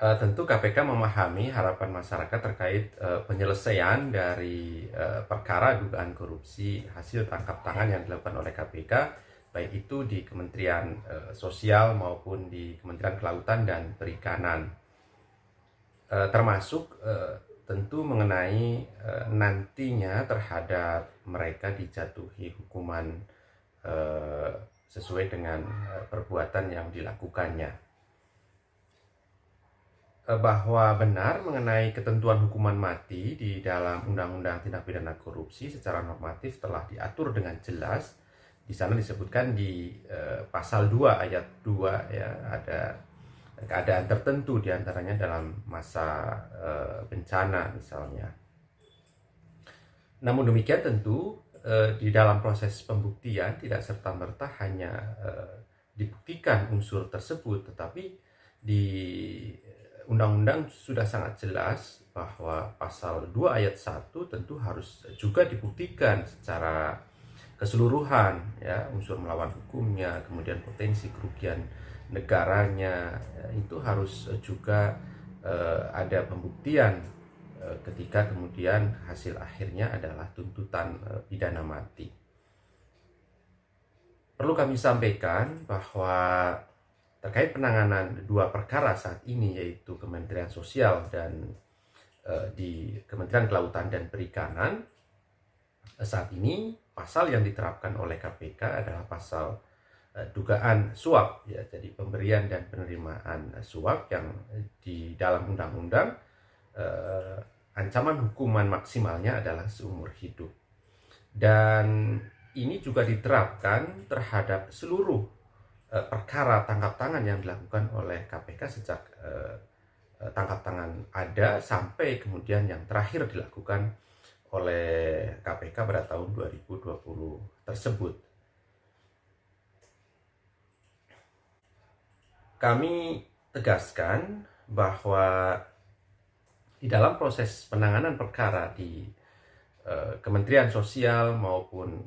Tentu KPK memahami harapan masyarakat terkait penyelesaian dari perkara dugaan korupsi hasil tangkap tangan yang dilakukan oleh KPK, baik itu di Kementerian Sosial maupun di Kementerian Kelautan dan Perikanan. Termasuk tentu mengenai nantinya terhadap mereka dijatuhi hukuman sesuai dengan perbuatan yang dilakukannya. Bahwa benar mengenai ketentuan hukuman mati di dalam Undang-Undang Tindak Pidana Korupsi secara normatif telah diatur dengan jelas. Di sana disebutkan di pasal 2 ayat 2 ya, ada keadaan tertentu diantaranya dalam masa bencana misalnya. Namun demikian tentu di dalam proses pembuktian tidak serta-merta hanya dibuktikan unsur tersebut, tetapi di Undang-undang sudah sangat jelas bahwa pasal 2 ayat 1 tentu harus juga dibuktikan secara keseluruhan ya, unsur melawan hukumnya, kemudian potensi kerugian negaranya, itu harus juga ada pembuktian ketika kemudian hasil akhirnya adalah tuntutan pidana mati. Perlu kami sampaikan bahwa terkait penanganan dua perkara saat ini, yaitu Kementerian Sosial dan di Kementerian Kelautan dan Perikanan, saat ini pasal yang diterapkan oleh KPK adalah pasal dugaan suap ya, jadi pemberian dan penerimaan suap yang di dalam undang-undang ancaman hukuman maksimalnya adalah seumur hidup. Dan ini juga diterapkan terhadap seluruh perkara tangkap tangan yang dilakukan oleh KPK sejak tangkap tangan ada sampai kemudian yang terakhir dilakukan oleh KPK pada tahun 2020 tersebut. Kami tegaskan bahwa di dalam proses penanganan perkara di Kementerian Sosial maupun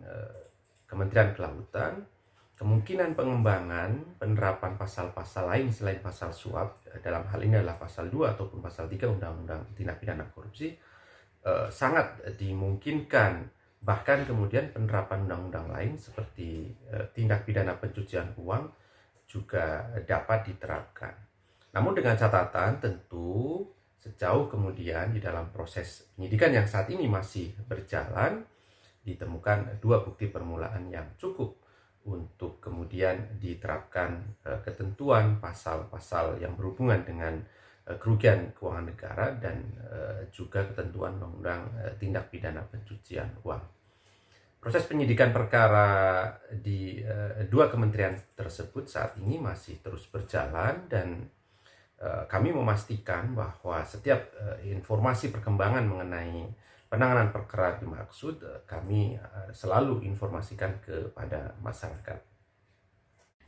Kementerian Kelautan, kemungkinan pengembangan penerapan pasal-pasal lain selain pasal suap, dalam hal ini adalah pasal 2 ataupun pasal 3 Undang-Undang Tindak Pidana Korupsi, sangat dimungkinkan. Bahkan kemudian penerapan undang-undang lain seperti tindak pidana pencucian uang juga dapat diterapkan. Namun dengan catatan tentu sejauh kemudian di dalam proses penyidikan yang saat ini masih berjalan, ditemukan dua bukti permulaan yang cukup untuk kemudian diterapkan ketentuan pasal-pasal yang berhubungan dengan kerugian keuangan negara dan juga ketentuan undang-undang tindak pidana pencucian uang. Proses penyidikan perkara di dua kementerian tersebut saat ini masih terus berjalan, dan kami memastikan bahwa setiap informasi perkembangan mengenai penanganan perkara dimaksud kami selalu informasikan kepada masyarakat.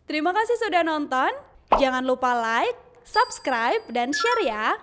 Terima kasih sudah nonton. Jangan lupa like, subscribe, dan share ya.